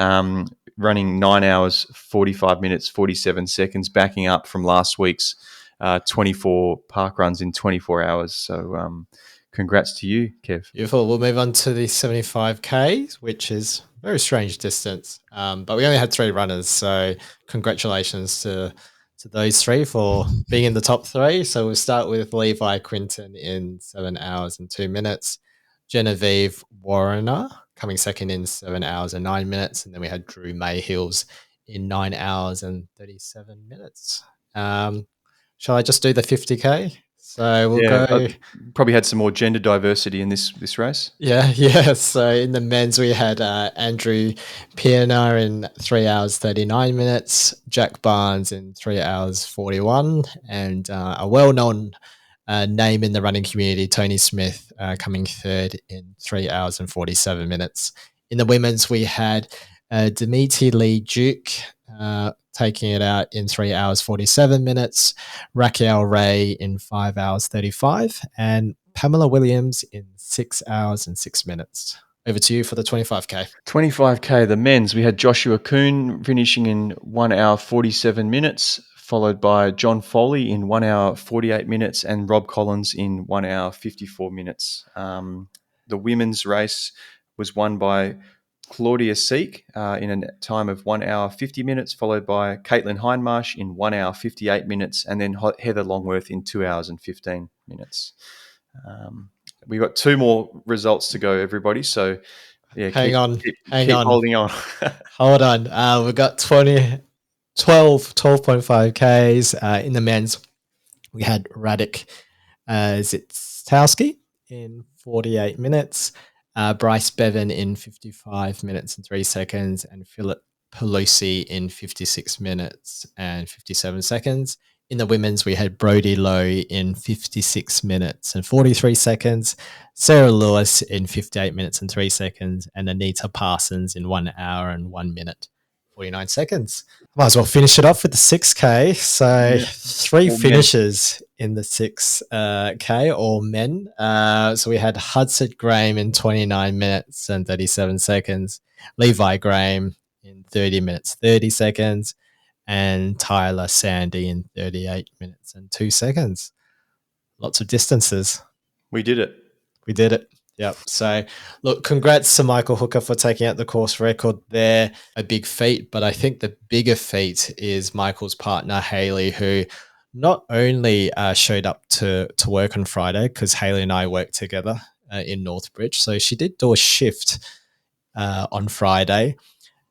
running 9 hours, 45 minutes, 47 seconds, backing up from last week's 24 park runs in 24 hours. So congrats to you, Kev. Beautiful. We'll move on to the 75K, which is a very strange distance. But we only had 3 runners. So congratulations to those 3 for being in the top 3. So we'll start with Levi Quinton in 7 hours and 2 minutes. Genevieve Warrener coming second in 7 hours and 9 minutes. And then we had Drew Mayhills in 9 hours and 37 minutes. Shall I just do the 50K? So we'll Yeah, go. probably had some more gender diversity in this race. Yeah. So in the men's, we had Andrew Pienaar in 3 hours 39 minutes, Jack Barnes in 3 hours 41, and a well-known name in the running community, Tony Smith, coming third in 3 hours and 47 minutes. In the women's, we had Dimiti Lee Duke taking it out in 3 hours 47 minutes, Raquel Ray in 5 hours 35, and Pamela Williams in 6 hours and 6 minutes. Over to you for the 25K. 25K, the men's, we had Joshua Kuhn finishing in 1 hour 47 minutes, followed by John Foley in 1 hour 48 minutes and Rob Collins in 1 hour 54 minutes. The women's race was won by Claudia Seek in a time of 1 hour 50 minutes, followed by Caitlin Hindmarsh in 1 hour 58 minutes, and then Heather Longworth in 2 hours and 15 minutes. We've got two more results to go, everybody. So, yeah, Hang on. keep holding on. Hold on. We've got 12.5 Ks. In the men's, we had Radek Zitowski in 48 minutes, Bryce Bevan in 55 minutes and 3 seconds, and Philip Pelosi in 56 minutes and 57 seconds. In the women's, we had Brodie Lowe in 56 minutes and 43 seconds, Sarah Lewis in 58 minutes and 3 seconds, and Anita Parsons in 1 hour and 1 minute, 49 seconds. Might as well finish it off with the 6K. So Yeah. three All men. finishes in the 6K, all men. So we had Hudson Graham in 29 minutes and 37 seconds, Levi Graham in 30 minutes, 30 seconds, and Tyler Sandy in 38 minutes and 2 seconds. Lots of distances. We did it. We did it. Yep. So, look, congrats to Michael Hooker for taking out the course record there. A big feat, but I think the bigger feat is Michael's partner, Hayley, who not only showed up to work on Friday, because Hayley and I worked together in Northbridge. So she did do a shift on Friday,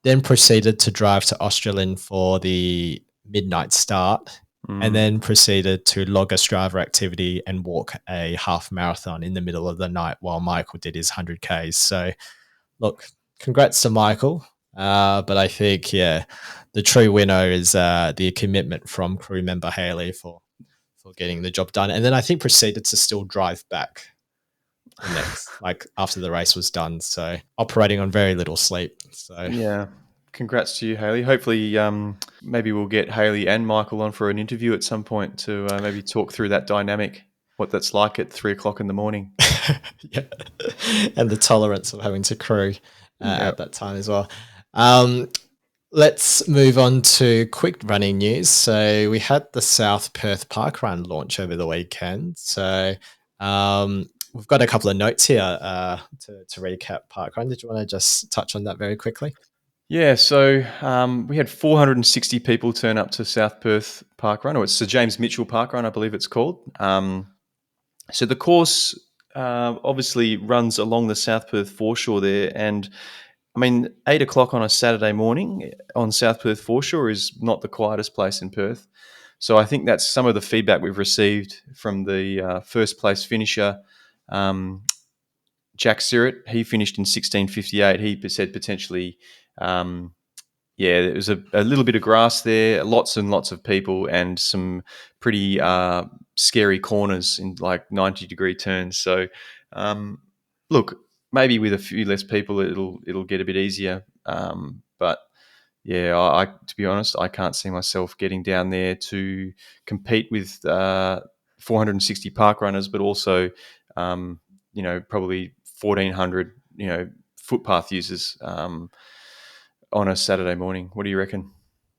then proceeded to drive to Australind for the midnight start, and then proceeded to log a Strava activity and walk a half marathon in the middle of the night while Michael did his 100Ks. So, look, congrats to Michael. But I think, the true winner is the commitment from crew member Hayley for getting the job done. And then I think proceeded to still drive back the next, after the race was done. So operating on very little sleep. So yeah. Congrats to you, Hayley. Hopefully, maybe we'll get Hayley and Michael on for an interview at some point to maybe talk through that dynamic, what that's like at 3 o'clock in the morning. Yeah. And the tolerance of having to crew at that time as well. Let's move on to quick running news. So we had the South Perth Park Run launch over the weekend. So we've got a couple of notes here to recap Park Run. Did you want to just touch on that very quickly? Yeah, so we had 460 people turn up to South Perth Park Run, or it's Sir James Mitchell Park Run, I believe it's called. So the course obviously runs along the South Perth foreshore there, and I mean, 8 o'clock on a Saturday morning on South Perth foreshore is not the quietest place in Perth. So I think that's some of the feedback we've received from the first place finisher, Jack Sirrett. He finished in 16:58. He said potentially, there was a little bit of grass there, lots and lots of people, and some pretty scary corners in 90-degree turns. So, look, maybe with a few less people, it'll get a bit easier. But yeah, I to be honest, I can't see myself getting down there to compete with 460 park runners, but also, probably 1,400, footpath users on a Saturday morning. What do you reckon?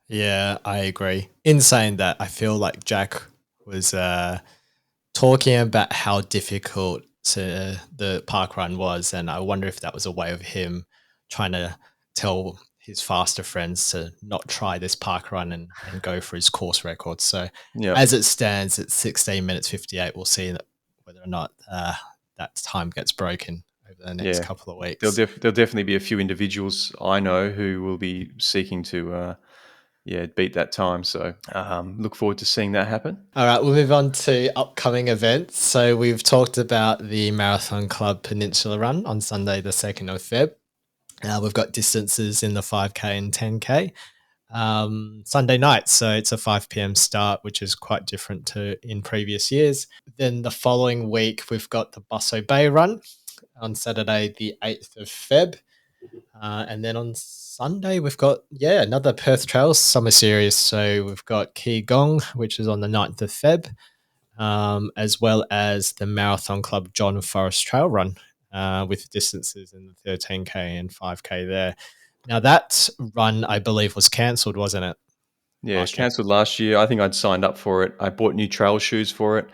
Yeah, I agree. In saying that, I feel like Jack was talking about how difficult the park run was, and I wonder if that was a way of him trying to tell his faster friends to not try this park run and go for his course record. So as it stands at 16 minutes 58, we'll see whether or not that time gets broken over the next couple of weeks. There'll definitely be a few individuals I know who will be seeking to beat that time. So look forward to seeing that happen. All right, we'll move on to upcoming events. So we've talked about the Marathon Club Peninsula Run on Sunday, the 2nd of Feb. We've got distances in the 5K and 10K. Sunday night, so it's a 5 p.m. start, which is quite different to in previous years. Then the following week, we've got the Busso Bay Run on Saturday, the 8th of Feb. And then on Sunday, we've got, another Perth Trails Summer Series. So we've got Qigong, which is on the 9th of Feb, as well as the Marathon Club John Forest Trail Run with distances in the 13K and 5K there. Now, that run, I believe, was cancelled, wasn't it? Yeah, cancelled last year. I think I'd signed up for it. I bought new trail shoes for it,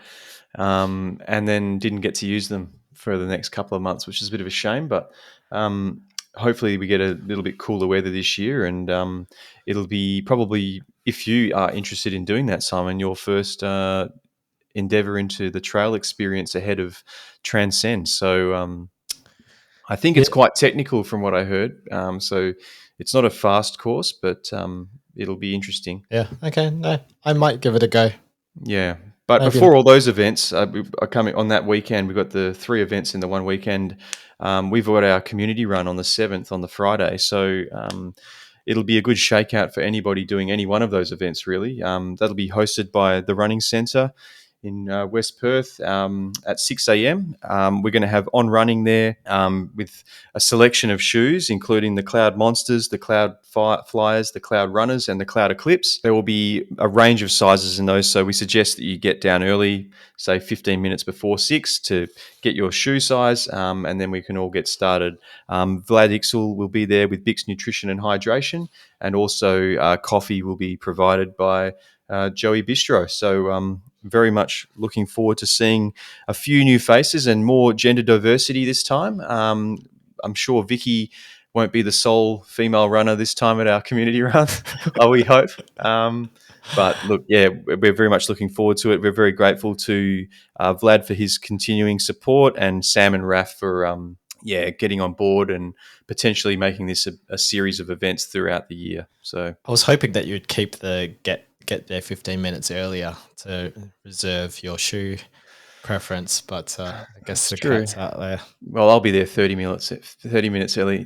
and then didn't get to use them for the next couple of months, which is a bit of a shame. But hopefully we get a little bit cooler weather this year, and it'll be probably, if you are interested in doing that, Simon, your first endeavour into the trail experience ahead of Transcend. So I think it's quite technical from what I heard. So it's not a fast course, but it'll be interesting. Yeah. Okay. No, I might give it a go. Yeah. But Maybe. Before all those events are coming on that weekend, we've got the 3 events in the one weekend. We've got our community run on the 7th on the Friday. So it'll be a good shakeout for anybody doing any one of those events, really. That'll be hosted by the Running Centre in West Perth at 6 a.m. We're going to have On Running there with a selection of shoes, including the Cloud Monsters, the Cloud Flyers, the Cloud Runners, and the Cloud Eclipse. There will be a range of sizes in those, so we suggest that you get down early, say 15 minutes before 6, to get your shoe size, and then we can all get started. Vlad Ixel will be there with Bix Nutrition and Hydration, and also coffee will be provided by Joey Bistro. So very much looking forward to seeing a few new faces and more gender diversity this time. I'm sure Vicky won't be the sole female runner this time at our community run, we hope. But look, we're very much looking forward to it. We're very grateful to Vlad for his continuing support, and Sam and Raf for getting on board and potentially making this a series of events throughout the year. So I was hoping that you'd keep the get there 15 minutes earlier to reserve your shoe preference, but I guess the cat's out there. Well, I'll be there 30 minutes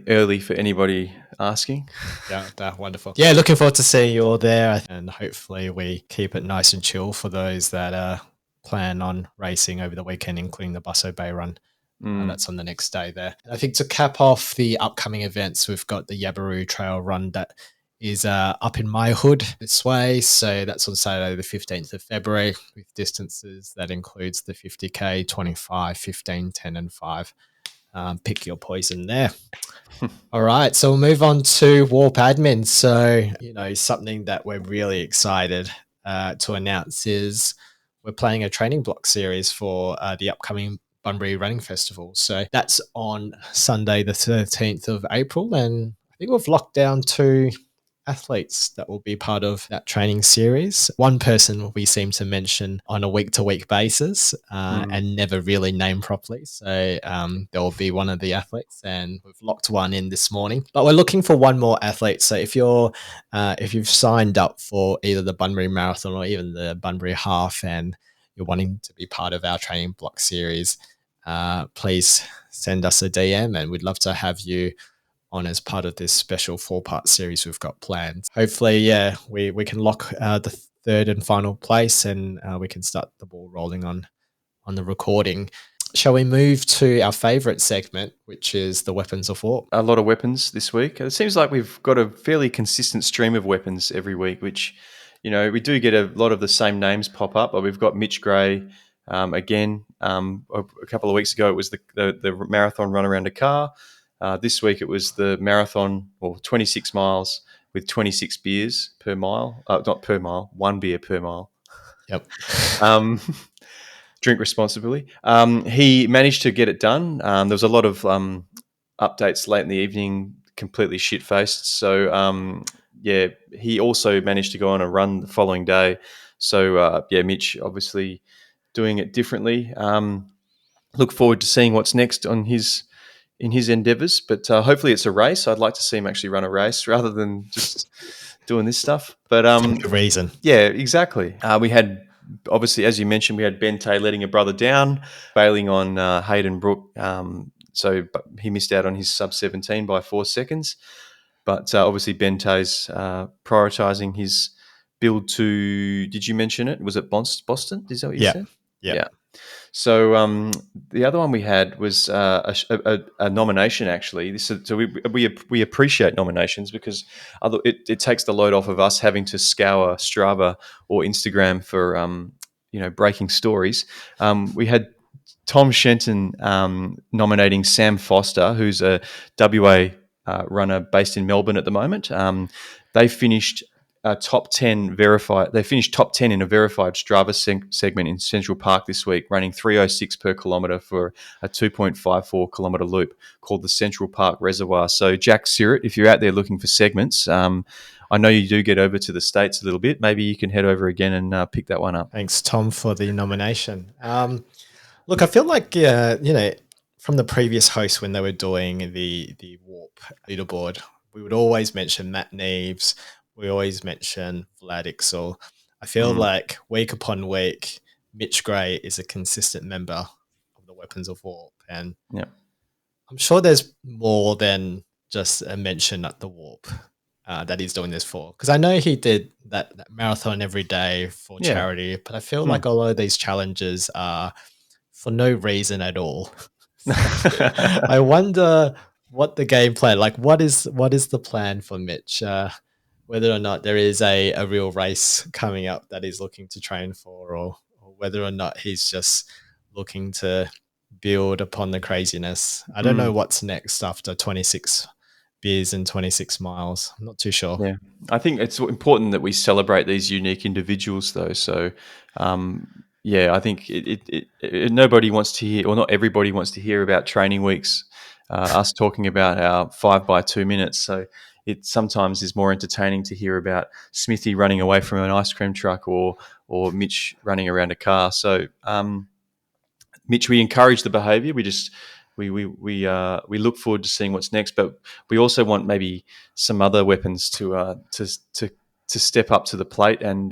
early for anybody asking. Yeah, wonderful. Yeah, looking forward to seeing you all there, and hopefully we keep it nice and chill for those that plan on racing over the weekend, including the Busso Bay Run. That's on the next day there. I think to cap off the upcoming events, we've got the Yabaroo Trail Run that is up in my hood this way. So that's on Saturday, the 15th of February, with distances that includes the 50K, 25, 15, 10, and 5. Pick your poison there. All right, so we'll move on to Warp Admin. So, something that we're really excited to announce is we're playing a training block series for the upcoming Bunbury Running Festival. So that's on Sunday, the 13th of April. And I think we've locked down 2 athletes that will be part of that training series. One person we seem to mention on a week-to-week basis and never really named properly. So there will be one of the athletes, and we've locked one in this morning. But we're looking for one more athlete. So if you've signed up for either the Bunbury Marathon or even the Bunbury Half, and you're wanting to be part of our training block series, please send us a DM, and we'd love to have you on as part of this special 4-part series we've got planned. Hopefully, we can lock the 3rd and final place, and we can start the ball rolling on the recording. Shall we move to our favourite segment, which is the weapons of war? A lot of weapons this week. It seems like we've got a fairly consistent stream of weapons every week, which, we do get a lot of the same names pop up. But we've got Mitch Gray again. A couple of weeks ago, it was the marathon run around a car. This week it was the marathon, 26 miles with 26 beers per mile. Not per mile, 1 beer per mile. Yep. Drink responsibly. He managed to get it done. There was a lot of updates late in the evening, completely shit-faced. So, he also managed to go on a run the following day. So, Mitch obviously doing it differently. Look forward to seeing what's next in his endeavours, but hopefully it's a race. I'd like to see him actually run a race rather than just doing this stuff. But The reason. yeah, exactly. We had, obviously, as you mentioned, we had Ben Tay letting a brother down, bailing on Hayden Brook. But he missed out on his sub-17 by 4 seconds. But obviously Ben Tay's prioritising his build to, did you mention it? Was it Boston? Is that what you said? Yeah. So the other one we had was a nomination. Actually, so we appreciate nominations because it takes the load off of us having to scour Strava or Instagram for breaking stories. We had Tom Shenton nominating Sam Foster, who's a WA runner based in Melbourne at the moment. They finished top 10 verified. They finished top 10 in a verified Strava segment in Central Park this week, running 3:06 per kilometre for a 2.54 kilometre loop called the Central Park Reservoir. So Jack Sirrett, if you're out there looking for segments, I know you do get over to the States a little bit. Maybe you can head over again and pick that one up. Thanks, Tom, for the nomination. Look, I feel like, from the previous host when they were doing the Warp leaderboard, we would always mention Matt Neves. We always mention Vlad Ixel. I feel like week upon week, Mitch Gray is a consistent member of the Weapons of Warp. And I'm sure there's more than just a mention at the Warp that he's doing this for. Because I know he did that marathon every day for charity, but I feel like a lot of these challenges are for no reason at all. I wonder what the game plan, like what is the plan for Mitch? Whether or not there is a real race coming up that he's looking to train for, or whether or not he's just looking to build upon the craziness. I don't know what's next after 26 beers and 26 miles. I'm not too sure. Yeah, I think it's important that we celebrate these unique individuals, though. So, I think nobody wants to hear, or not everybody wants to hear about training weeks, us talking about our 5 by 2 minutes. So it sometimes is more entertaining to hear about Smithy running away from an ice cream truck or Mitch running around a car. So, Mitch, we encourage the behaviour. We look forward to seeing what's next, but we also want maybe some other weapons to step up to the plate and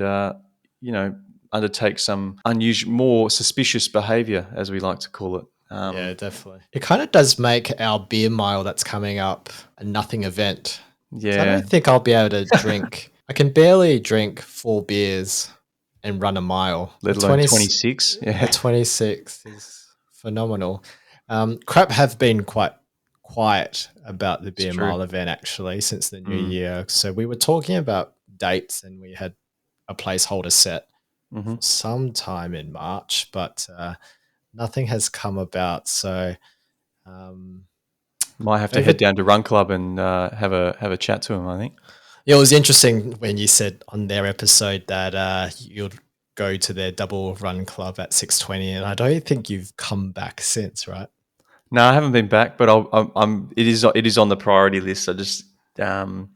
undertake some unusual, more suspicious behaviour, as we like to call it. Yeah, definitely. It kind of does make our beer mile that's coming up a nothing event. Yeah, so I don't think I'll be able to drink. I can barely drink 4 beers and run a mile. Let alone 26. Yeah, 26 is phenomenal. Crap have been quite quiet about the beer mile event actually since the new year. So we were talking about dates and we had a placeholder set sometime in March, but nothing has come about. So might have to head down to Run Club and have a chat to him, I think. Yeah, it was interesting when you said on their episode that you'd go to their double run club at 6:20, and I don't think you've come back since, right? No, I haven't been back, but it is on the priority list. I just often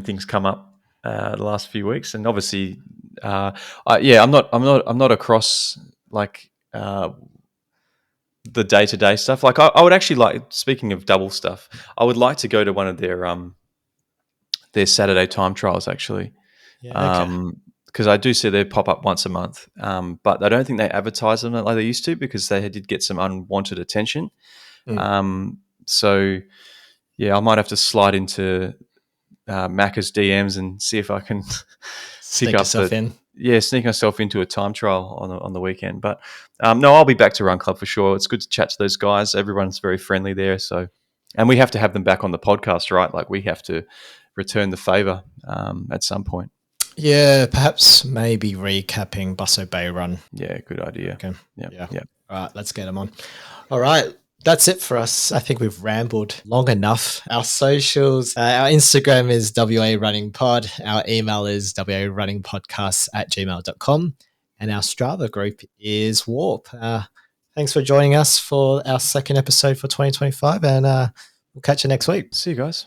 things come up the last few weeks, and obviously, I'm not across like the day-to-day stuff. Like I would actually like, speaking of double stuff, I would like to go to one of their Saturday time trials actually. Yeah, okay. Because I do see they pop up once a month, but I don't think they advertise them like they used to because they did get some unwanted attention. So, I might have to slide into Macka's DMs and see if I can sneak myself into a time trial on the weekend. But no, I'll be back to Run Club for sure. It's good to chat to those guys. Everyone's very friendly there. So, and we have to have them back on the podcast, right? Like we have to return the favour at some point. Yeah, perhaps maybe recapping Busso Bay Run. Yeah, good idea. Okay. Yeah. All right, let's get them on. All right, that's it for us. I think we've rambled long enough. Our socials, our Instagram is WA Running Pod. Our email is warunningpodcasts@gmail.com. And our Strava group is Warp. Thanks for joining us for our second episode for 2025, and we'll catch you next week. See you guys.